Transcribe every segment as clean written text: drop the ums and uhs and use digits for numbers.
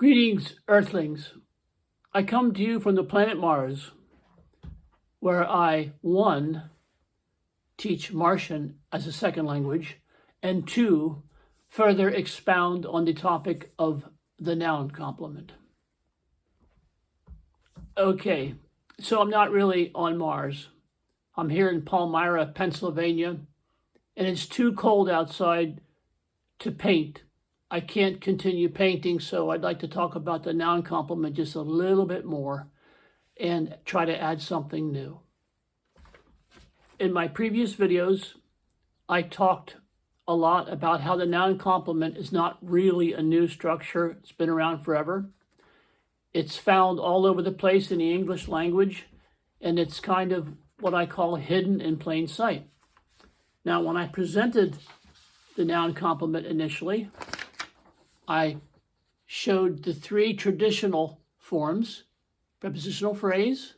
Greetings, Earthlings. I come to you from the planet Mars, where I, 1, teach Martian as a second language, and 2, further expound on the topic of the noun complement. Okay, so I'm not really on Mars. I'm here in Palmyra, Pennsylvania, and it's too cold outside to paint. I can't continue painting, so I'd like to talk about the noun complement just a little bit more and try to add something new. In my previous videos, I talked a lot about how the noun complement is not really a new structure. It's been around forever. It's found all over the place in the English language, and it's kind of what I call hidden in plain sight. Now, when I presented the noun complement initially, I showed the 3 traditional forms: prepositional phrase,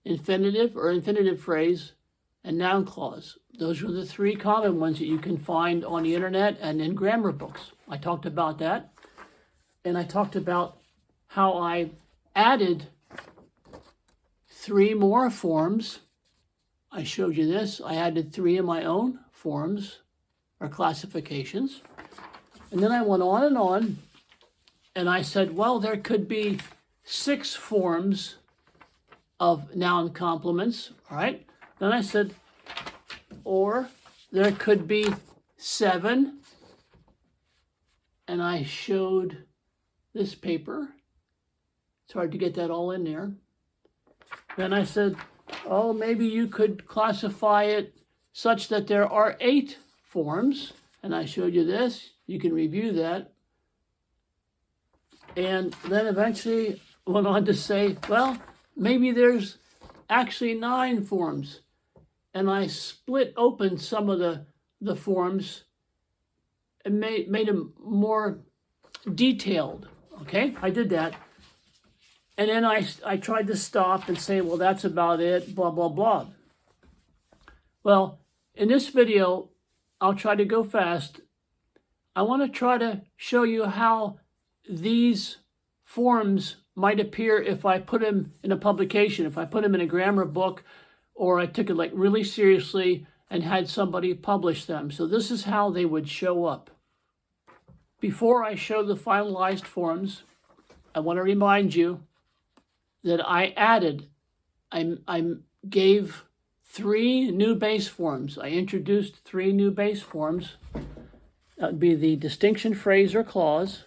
infinitive or infinitive phrase, and noun clause. Those were the 3 common ones that you can find on the internet and in grammar books. I talked about that, and I talked about how I added 3 more forms. I showed you this. I added 3 of my own forms or classifications. And then I went on, and I said, well, there could be 6 forms of noun complements, all right? Then I said, or there could be 7, and I showed this paper. It's hard to get that all in there. Then I said, oh, maybe you could classify it such that there are 8 forms, and I showed you this. You can review that. And then eventually went on to say, well, maybe there's actually 9 forms. And I split open some of the forms and made them more detailed, okay? I did that. And then I tried to stop and say, well, that's about it, blah, blah, blah. Well, in this video, I'll try to go fast. I want to try to show you how these forms might appear if I put them in a publication, if I put them in a grammar book, or I took it like really seriously and had somebody publish them. So this is how they would show up. Before I show the finalized forms, I want to remind you that I gave 3 new base forms. I introduced 3 new base forms. That would be the distinction phrase or clause,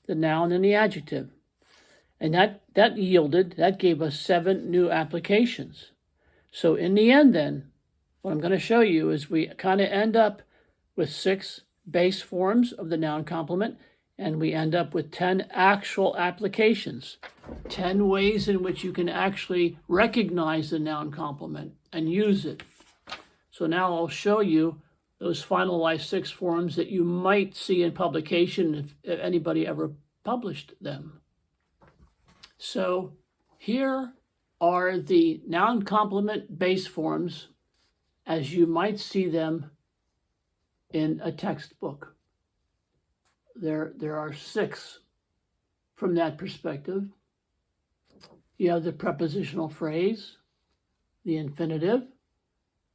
the noun, and the adjective. And that gave us 7 new applications. So in the end then, what I'm going to show you is we kind of end up with 6 base forms of the noun complement, and we end up with 10 actual applications, 10 ways in which you can actually recognize the noun complement and use it. So now I'll show you those finalized 6 forms that you might see in publication if anybody ever published them. So here are the noun complement base forms as you might see them in a textbook. There are 6 from that perspective. You have the prepositional phrase, the infinitive,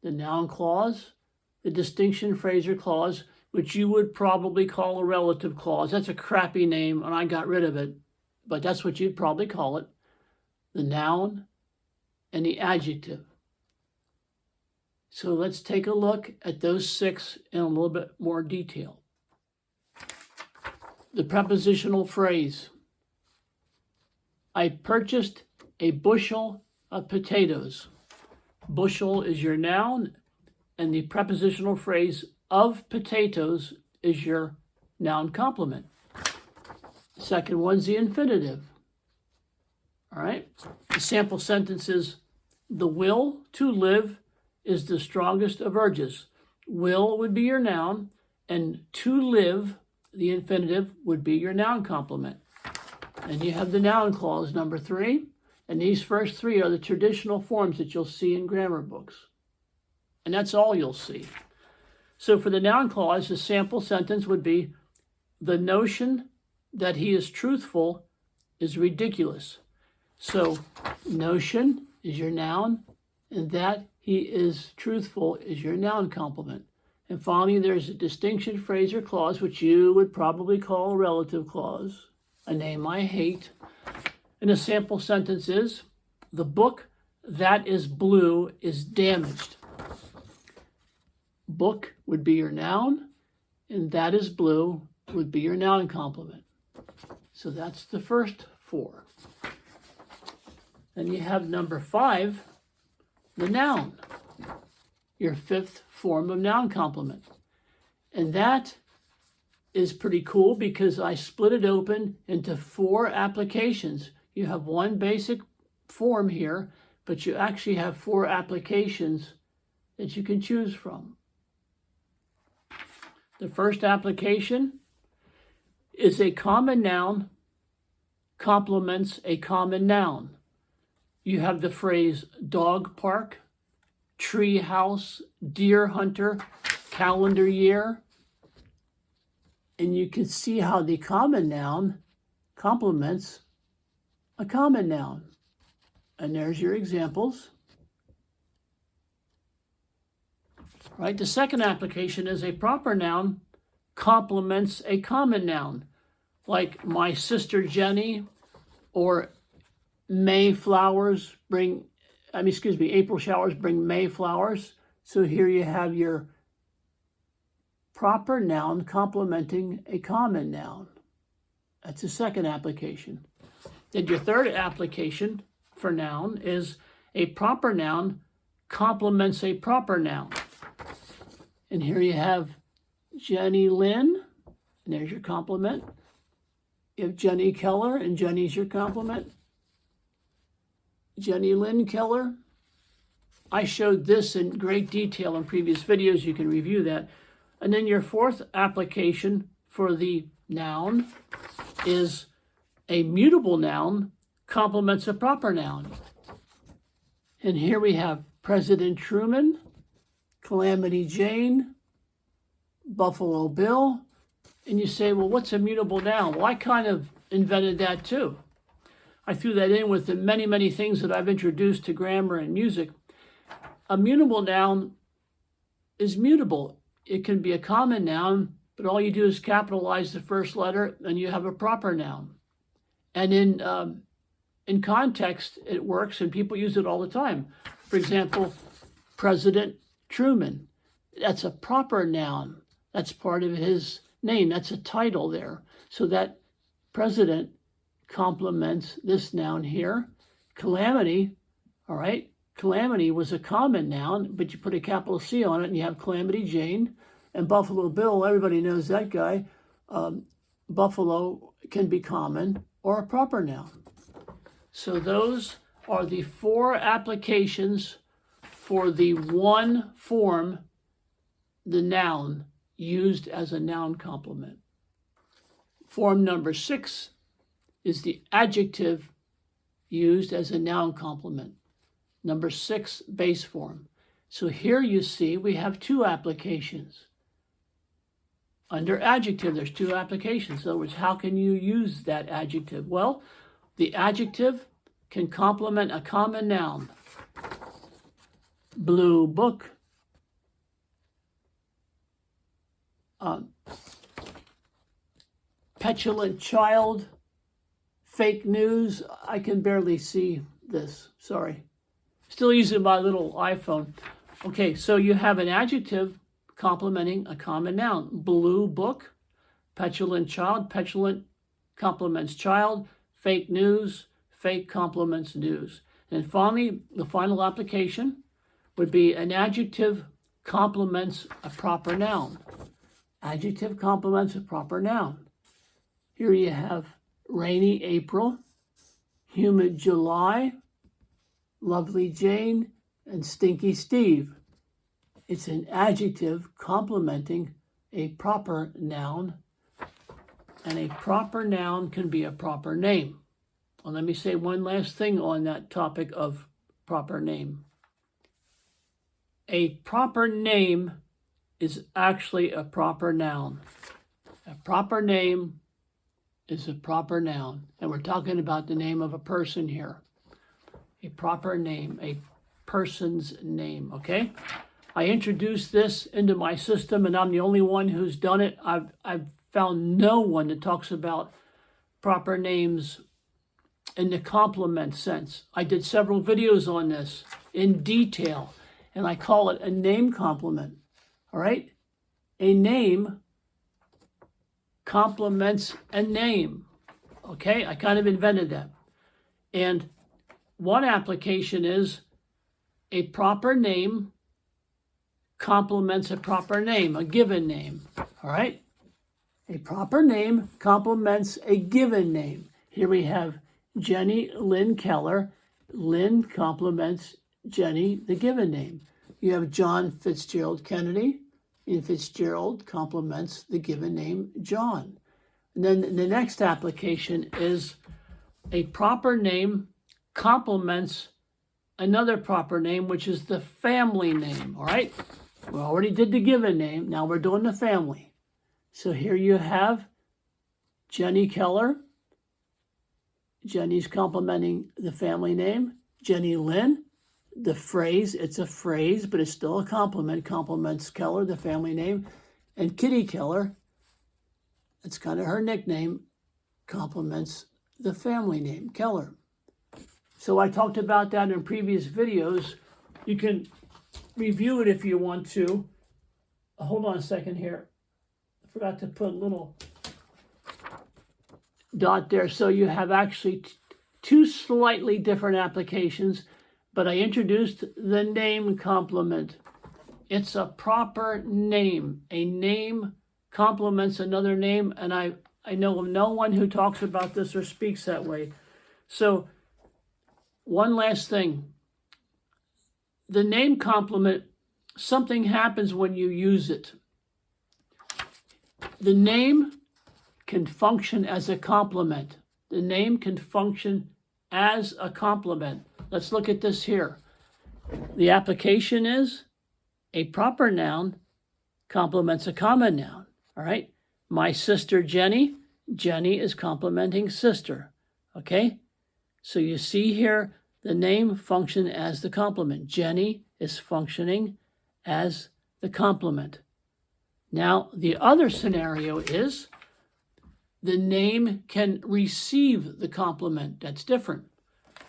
the noun clause, the distinction phrase or clause, which you would probably call a relative clause. That's a crappy name, and I got rid of it, but that's what you'd probably call it. The noun and the adjective. So let's take a look at those 6 in a little bit more detail. The prepositional phrase. I purchased a bushel of potatoes. Bushel is your noun, and the prepositional phrase of potatoes is your noun complement. The second one's the infinitive. All right? The sample sentence is, the will to live is the strongest of urges. Will would be your noun, and to live, the infinitive, would be your noun complement. And you have the noun clause, number 3, and these first 3 are the traditional forms that you'll see in grammar books. And that's all you'll see. So for the noun clause, the sample sentence would be, the notion that he is truthful is ridiculous. So notion is your noun, and that he is truthful is your noun complement. And finally, there's a distinction phrase or clause, which you would probably call a relative clause, a name I hate. And a sample sentence is, the book that is blue is damaged. Book would be your noun, and that is blue would be your noun complement. So that's the first four. Then you have number 5, the noun, your 5th form of noun complement. And that is pretty cool because I split it open into 4 applications. You have one basic form here, but you actually have 4 applications that you can choose from. The first application is a common noun complements a common noun. You have the phrase dog park, tree house, deer hunter, calendar year. And you can see how the common noun complements a common noun. And there's your examples. Right? The second application is a proper noun complements a common noun, like my sister Jenny, or April showers bring May flowers. So here you have your proper noun complementing a common noun. That's the second application. Then your third application for noun is a proper noun complements a proper noun. And here you have Jenny Lynn, and there's your complement. You have Jenny Keller, and Jenny's your complement. Jenny Lynn Keller. I showed this in great detail in previous videos. You can review that. And then your fourth application for the noun is a mutable noun complements a proper noun. And here we have President Truman, Calamity Jane, Buffalo Bill. And you say, well, what's a mutable noun? Well, I kind of invented that too. I threw that in with the many, many things that I've introduced to grammar and music. A mutable noun is mutable. It can be a common noun, but all you do is capitalize the first letter and you have a proper noun. And in context, it works and people use it all the time. For example, President Truman. That's a proper noun. That's part of his name. That's a title there. So that president complements this noun here. Calamity, all right? Calamity was a common noun, but you put a capital C on it and you have Calamity Jane. And Buffalo Bill, everybody knows that guy. Buffalo can be common or a proper noun. So those are the 4 applications for the one form, the noun, used as a noun complement. Form number 6 is the adjective used as a noun complement. Number 6 base form. So here you see we have 2 applications. Under adjective, there's 2 applications. In other words, how can you use that adjective? Well, the adjective can complement a common noun. Blue book. Petulant child. Fake news. I can barely see this. Sorry. Still using my little iPhone. Okay, so you have an adjective complementing a common noun. Blue book, petulant child, petulant complements child, fake news, fake complements news. And finally, the final application would be an adjective complements a proper noun. Adjective complements a proper noun. Here you have rainy April, humid July, lovely Jane, and stinky Steve. It's an adjective complementing a proper noun, and a proper noun can be a proper name. Well, let me say one last thing on that topic of proper name. A proper name is actually a proper noun. A proper name is a proper noun. And we're talking about the name of a person here. A proper name, a person's name, okay? I introduced this into my system, and I'm the only one who's done it. I've found no one that talks about proper names in the complement sense. I did several videos on this in detail, and I call it a name complement, all right? A name complements a name, okay? I kind of invented that. And one application is a proper name complements a proper name, a given name, all right? A proper name complements a given name. Here we have Jenny Lynn Keller. Lynn complements Jenny, the given name. You have John Fitzgerald Kennedy, and Fitzgerald complements the given name John. And then the next application is a proper name complements another proper name, which is the family name, all right? We already did the given name. Now we're doing the family. So here you have Jenny Keller. Jenny's complementing the family name. Jenny Lynn, the phrase, it's a phrase, but it's still a complement, complements Keller, the family name. And Kitty Keller, it's kind of her nickname, complements the family name, Keller. So I talked about that in previous videos. You can review it if you want to. Hold on a second here. I forgot to put a little dot there. So you have actually two slightly different applications, but I introduced the name complement. It's a proper name. A name complements another name, and I know of no one who talks about this or speaks that way. So one last thing. The name complement, something happens when you use it. The name can function as a complement. The name can function as a complement. Let's look at this here. The application is a proper noun complements a common noun, all right? My sister Jenny, Jenny is complementing sister, okay? So you see here, the name function as the complement. Jenny is functioning as the complement. Now, the other scenario is the name can receive the complement. That's different.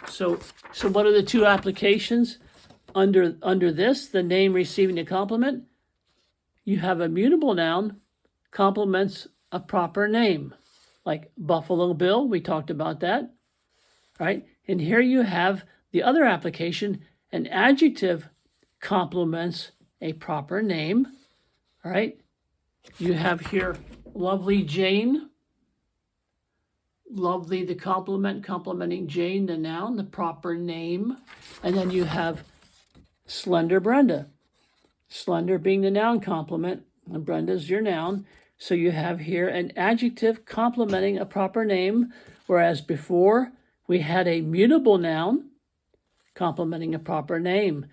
So what are the two applications under this, the name receiving the complement? You have a mutable noun complements a proper name, like Buffalo Bill, we talked about that, right? And here you have the other application, an adjective complements a proper name, all right? You have here lovely Jane, lovely the complement, complementing Jane, the noun, the proper name. And then you have slender Brenda, slender being the noun complement, and Brenda's your noun. So you have here an adjective complementing a proper name, whereas before we had a mutable noun complementing a proper name.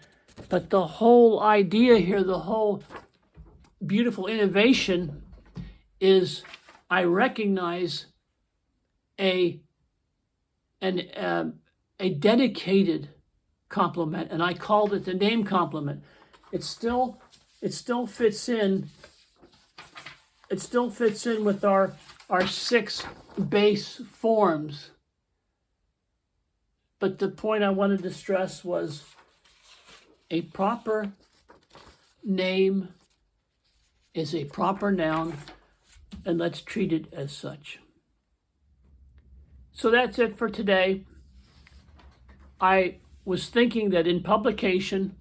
But the whole idea here, the whole beautiful innovation is I recognize a dedicated complement, and I called it the name complement. It still fits in. It still fits in with our 6 base forms. But the point I wanted to stress was a proper name is a proper noun, and let's treat it as such. So that's it for today. I was thinking that in publication,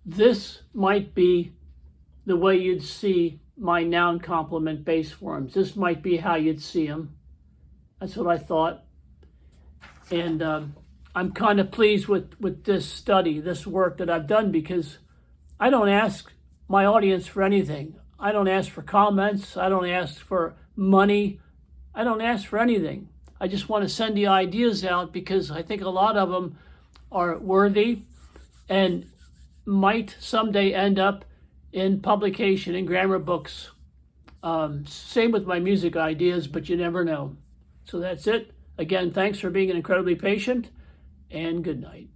this might be the way you'd see my noun complement base forms. This might be how you'd see them. That's what I thought. And I'm kind of pleased with this study, this work that I've done, because I don't ask my audience for anything. I don't ask for comments. I don't ask for money. I don't ask for anything. I just want to send the ideas out because I think a lot of them are worthy and might someday end up in publication in grammar books. Same with my music ideas, but you never know. So that's it. Again, thanks for being incredibly patient, and good night.